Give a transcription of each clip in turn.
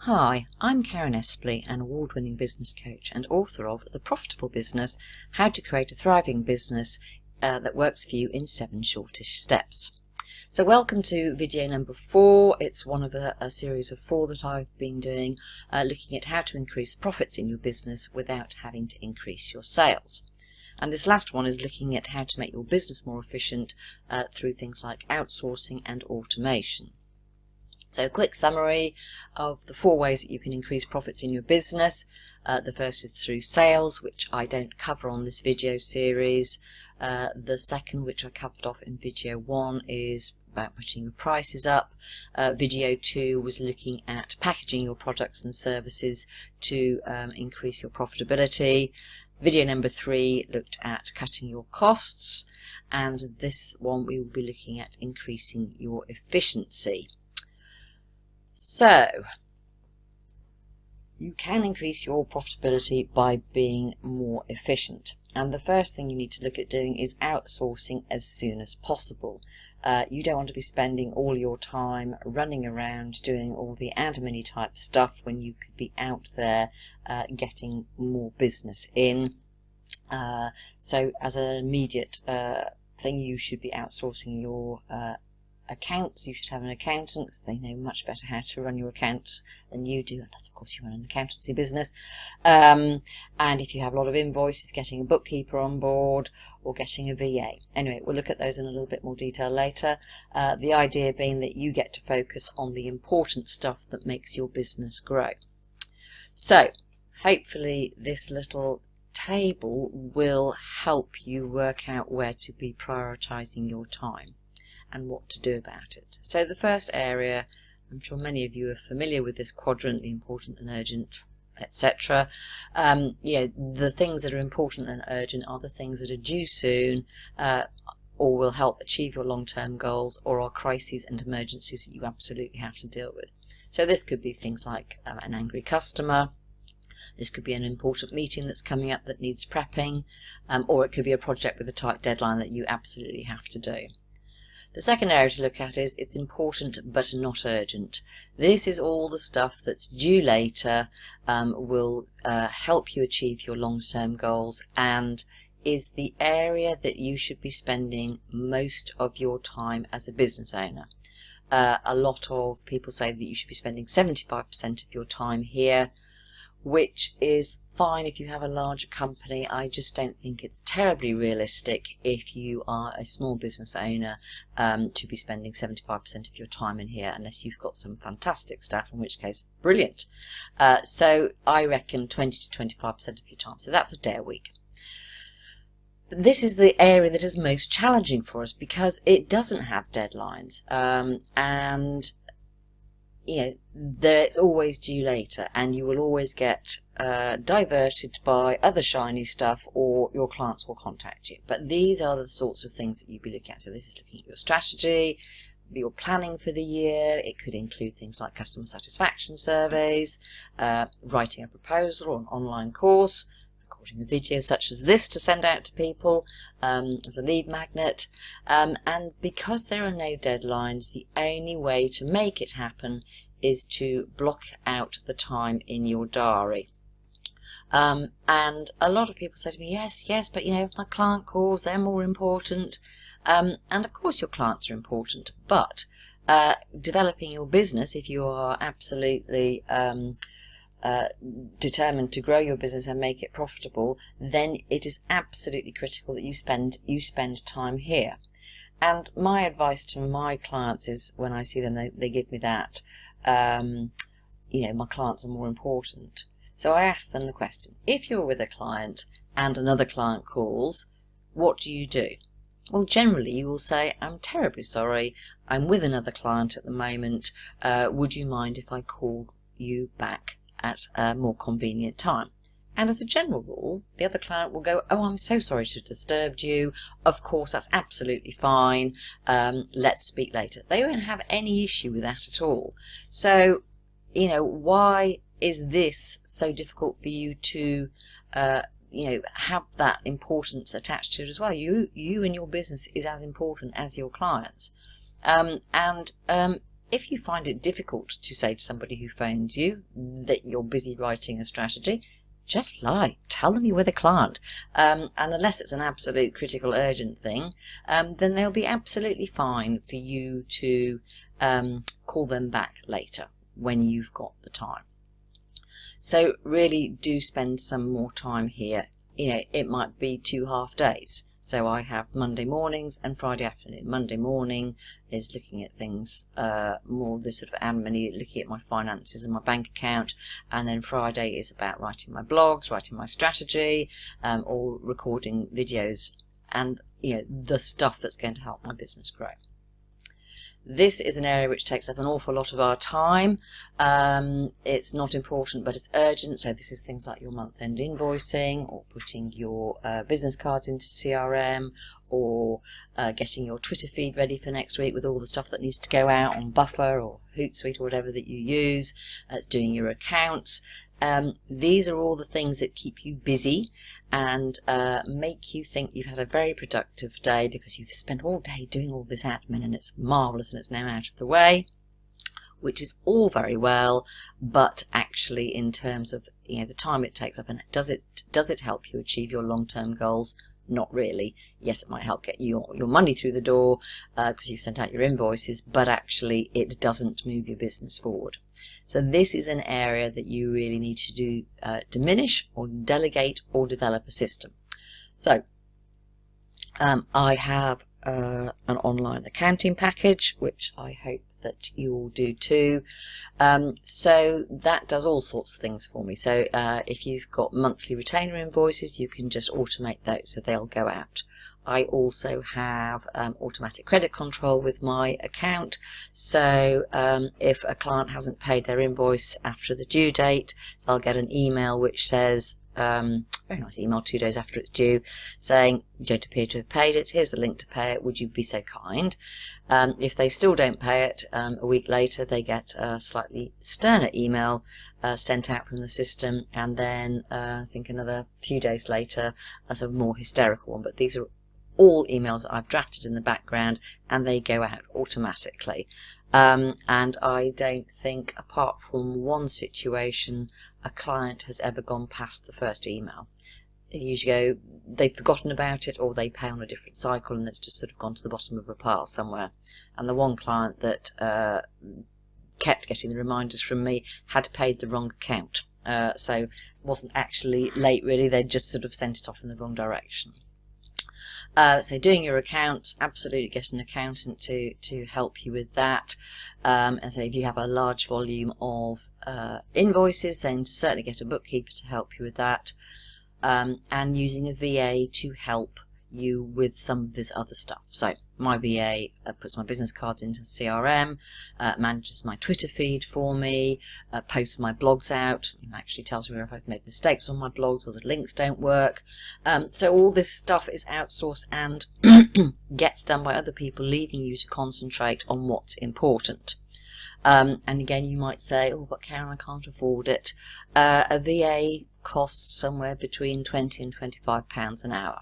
Hi, I'm Karen Espley, an award-winning business coach and author of The Profitable Business: How to Create a Thriving Business that Works for You in 7 Shortish Steps. So welcome to video number 4. It's one of a series of 4 that I've been doing, looking at how to increase profits in your business without having to increase your sales. And this last one is looking at how to make your business more efficient through things like outsourcing and automation. So a quick summary of the 4 ways that you can increase profits in your business. The first is through sales, which I don't cover on this video series. The second, which I covered off in video 1, is about putting your prices up. Video 2 was looking at packaging your products and services to increase your profitability. Video number 3 looked at cutting your costs, and this one we will be looking at increasing your efficiency. So, you can increase your profitability by being more efficient. And the first thing you need to look at doing is outsourcing as soon as possible. You don't want to be spending all your time running around doing all the admin type stuff when you could be out there getting more business in. So as an immediate thing, you should be outsourcing your accounts. You should have an accountant, because they know much better how to run your accounts than you do, unless of course you run an accountancy business. And if you have a lot of invoices, getting a bookkeeper on board or getting a VA. Anyway, we'll look at those in a little bit more detail later. The idea being that you get to focus on the important stuff that makes your business grow. So hopefully this little table will help you work out where to be prioritizing your time and what to do about it. So the first area, I'm sure many of you are familiar with this quadrant, the important and urgent, etc. The things that are important and urgent are the things that are due soon, or will help achieve your long-term goals, or are crises and emergencies that you absolutely have to deal with. So this could be things like an angry customer. This could be an important meeting that's coming up that needs prepping, or it could be a project with a tight deadline that you absolutely have to do. The second area to look at is it's important but not urgent. This is all the stuff that's due later, will help you achieve your long-term goals, and is the area that you should be spending most of your time as a business owner. A lot of people say that you should be spending 75% of your time here, which is fine if you have a larger company. I just don't think it's terribly realistic if you are a small business owner to be spending 75% of your time in here, unless you've got some fantastic staff, in which case brilliant. So I reckon 20 to 25% of your time, so that's a day a week. This is the area that is most challenging for us because it doesn't have deadlines, and it's always due later, and you will always get diverted by other shiny stuff, or your clients will contact you. But these are the sorts of things that you'd be looking at. So this is looking at your strategy, your planning for the year. It could include things like customer satisfaction surveys, writing a proposal or an online course, recording a video such as this to send out to people as a lead magnet. And because there are no deadlines, the only way to make it happen is to block out the time in your diary. And a lot of people say to me, yes, but if my client calls, they're more important. And of course your clients are important, but developing your business, if you are absolutely determined to grow your business and make it profitable, then it is absolutely critical that you spend time here. And my advice to my clients is, when I see them, they give me that, my clients are more important. So I ask them the question: if you're with a client and another client calls, what do you do? Well, generally you will say, I'm terribly sorry, I'm with another client at the moment, would you mind if I call you back at a more convenient time? And as a general rule, the other client will go, oh, I'm so sorry to have disturbed you. Of course, that's absolutely fine. Let's speak later. They won't have any issue with that at all. So, why is this so difficult for you to, have that importance attached to it as well? You and your business is as important as your clients. if you find it difficult to say to somebody who phones you that you're busy writing a strategy, just lie. Tell them you're with a client. And unless it's an absolute critical urgent thing, then they'll be absolutely fine for you to call them back later when you've got the time. So really do spend some more time here. You know, it might be 2 half days. So I have Monday mornings and Friday afternoon. Monday morning is looking at things more of this sort of admin, looking at my finances and my bank account, and then Friday is about writing my blogs, writing my strategy, or recording videos, and the stuff that's going to help my business grow. This is an area which takes up an awful lot of our time. It's not important, but it's urgent. So this is things like your month-end invoicing, or putting your business cards into CRM, or getting your Twitter feed ready for next week with all the stuff that needs to go out on Buffer or Hootsuite or whatever that you use. It's doing your accounts. These are all the things that keep you busy and make you think you've had a very productive day because you've spent all day doing all this admin and it's marvellous and it's now out of the way, which is all very well, but actually in terms of the time it takes up, and does it help you achieve your long-term goals? Not really. Yes, it might help get your money through the door because you've sent out your invoices, but actually it doesn't move your business forward. So this is an area that you really need to do, diminish or delegate or develop a system. So I have an online accounting package, which I hope that you all do too. So that does all sorts of things for me. So if you've got monthly retainer invoices, you can just automate those so they'll go out. I also have automatic credit control with my account, so if a client hasn't paid their invoice after the due date, they'll get an email which says, very nice email 2 days after it's due, saying you don't appear to have paid it, here's the link to pay it, would you be so kind? If they still don't pay it, a week later they get a slightly sterner email sent out from the system, and then I think another few days later a sort of more hysterical one. But these are all emails that I've drafted in the background and they go out automatically. And I don't think, apart from one situation, a client has ever gone past the first email. They usually go, they've forgotten about it, or they pay on a different cycle and it's just sort of gone to the bottom of a pile somewhere. And the one client that kept getting the reminders from me had paid the wrong account. So it wasn't actually late really, they'd just sort of sent it off in the wrong direction. So doing your accounts, absolutely get an accountant to help you with that. And so if you have a large volume of invoices, then certainly get a bookkeeper to help you with that. And using a VA to help you with some of this other stuff. So my VA puts my business cards into CRM, manages my Twitter feed for me, posts my blogs out, and actually tells me if I've made mistakes on my blogs or the links don't work. So all this stuff is outsourced and gets done by other people, leaving you to concentrate on what's important. And again, you might say, oh, but Karen, I can't afford it. A VA costs somewhere between £20 and £25 an hour.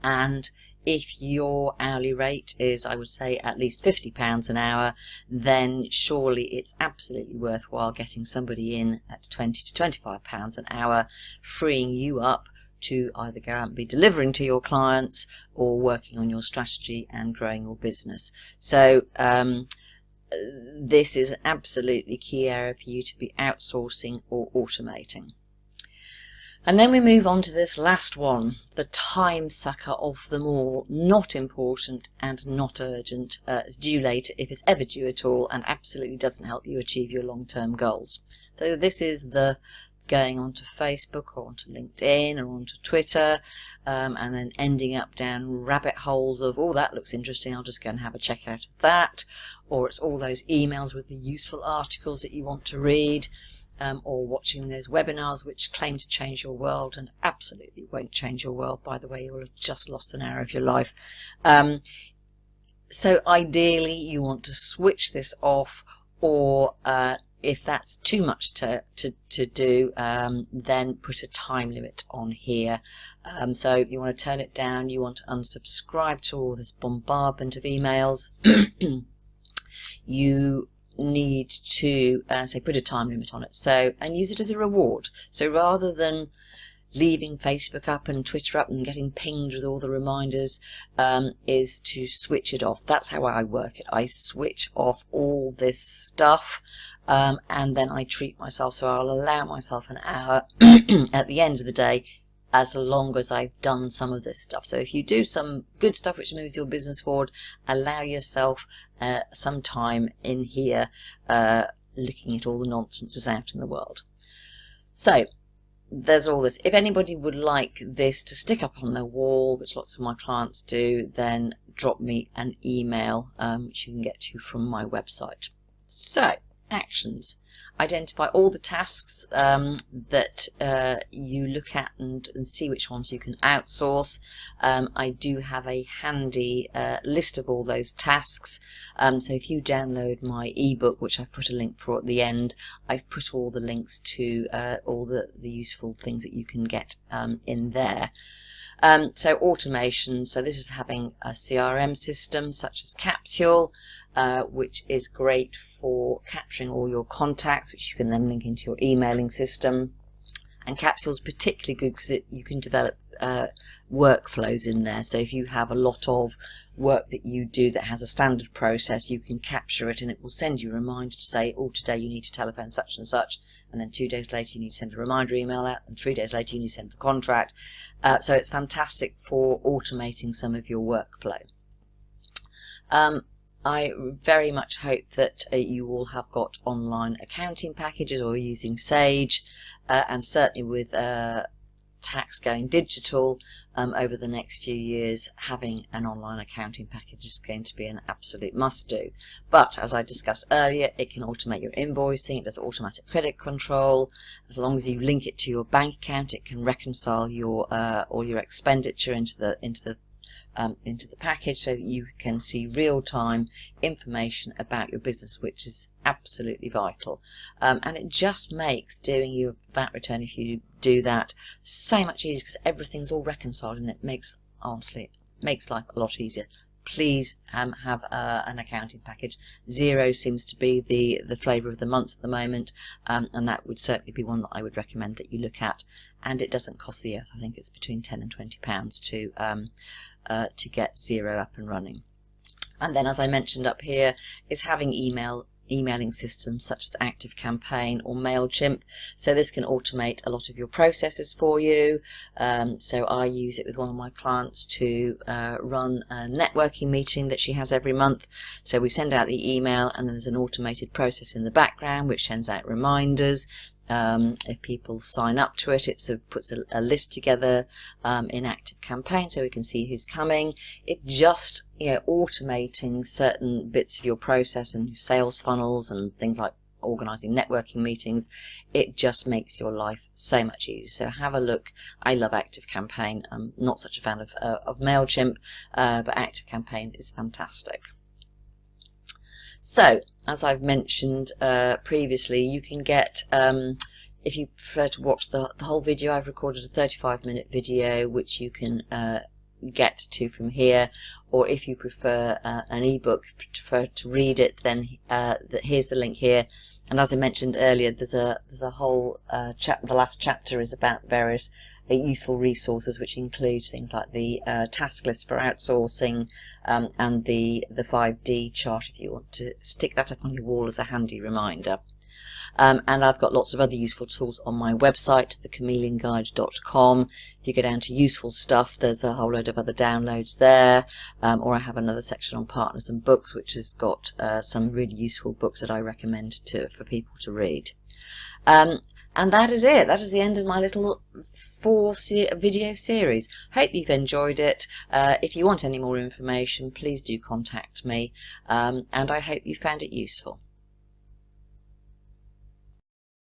And if your hourly rate is, I would say, at least £50 an hour, then surely it's absolutely worthwhile getting somebody in at £20 to £25 an hour, freeing you up to either go out and be delivering to your clients or working on your strategy and growing your business. So this is an absolutely key area for you to be outsourcing or automating. And then we move on to this last one, the time sucker of them all. Not important and not urgent. It's due later if it's ever due at all, and absolutely doesn't help you achieve your long-term goals. So this is the going onto Facebook or onto LinkedIn or onto Twitter, and then ending up down rabbit holes of, oh, that looks interesting, I'll just go and have a check out of that. Or it's all those emails with the useful articles that you want to read. Or watching those webinars which claim to change your world and absolutely won't change your world. By the way, you'll have just lost an hour of your life. So ideally you want to switch this off, or if that's too much to do, then put a time limit on here. So you want to turn it down, you want to unsubscribe to all this bombardment of emails. you need to say put a time limit on it, so, and use it as a reward. So rather than leaving Facebook up and Twitter up and getting pinged with all the reminders, is to switch it off. That's how I work it. I switch off all this stuff, and then I treat myself, so I'll allow myself an hour at the end of the day, as long as I've done some of this stuff. So if you do some good stuff which moves your business forward, allow yourself some time in here looking at all the nonsense that's out in the world. So there's all this. If anybody would like this to stick up on their wall, which lots of my clients do, then drop me an email, which you can get to from my website. So, actions. Identify all the tasks that you look at and see which ones you can outsource. I do have a handy list of all those tasks. So if you download my ebook, which I've put a link for at the end, I've put all the links to all the useful things that you can get in there. So automation, so this is having a CRM system such as Capsule, which is great for capturing all your contacts, which you can then link into your emailing system. And Capsule is particularly good because you can develop workflows in there. So if you have a lot of work that you do that has a standard process, you can capture it and it will send you a reminder to say, oh, today you need to telephone such and such, and then 2 days later you need to send a reminder email out, and 3 days later you need to send the contract. So it's fantastic for automating some of your workflow. I very much hope that you all have got online accounting packages or using Sage, and certainly with tax going digital over the next few years, having an online accounting package is going to be an absolute must-do. But as I discussed earlier, it can automate your invoicing, it does automatic credit control. As long as you link it to your bank account, it can reconcile your all your expenditure into the package, so that you can see real-time information about your business, which is absolutely vital. And it just makes doing your VAT return, if you do that, so much easier, because everything's all reconciled, and it makes, honestly, it makes life a lot easier. Please have an accounting package. Xero seems to be the flavour of the month at the moment, and that would certainly be one that I would recommend that you look at. And it doesn't cost the earth. I think it's between £10 and £20 to get Xero up and running. And then, as I mentioned up here, is having emailing systems such as ActiveCampaign or MailChimp. So this can automate a lot of your processes for you. So I use it with one of my clients to run a networking meeting that she has every month. So we send out the email, and then there's an automated process in the background which sends out reminders. If people sign up to it, it sort of puts a list together in ActiveCampaign, so we can see who's coming. It just, automating certain bits of your process and your sales funnels and things like organising networking meetings. It just makes your life so much easier. So have a look. I love ActiveCampaign. I'm not such a fan of MailChimp, but ActiveCampaign is fantastic. So, as I've mentioned previously, you can get, if you prefer to watch the whole video, I've recorded a 35-minute video which you can get to from here, or if you prefer an ebook, prefer to read it, then here's the link here. And as I mentioned earlier, there's a whole the last chapter is about various useful resources, which include things like the task list for outsourcing, and the 5D chart, if you want to stick that up on your wall as a handy reminder. And I've got lots of other useful tools on my website, thechameleonguide.com. If you go down to useful stuff, there's a whole load of other downloads there, or I have another section on partners and books, which has got some really useful books that I recommend for people to read. And that is it. That is the end of my little 4-video series. Hope you've enjoyed it. If you want any more information, please do contact me, and I hope you found it useful.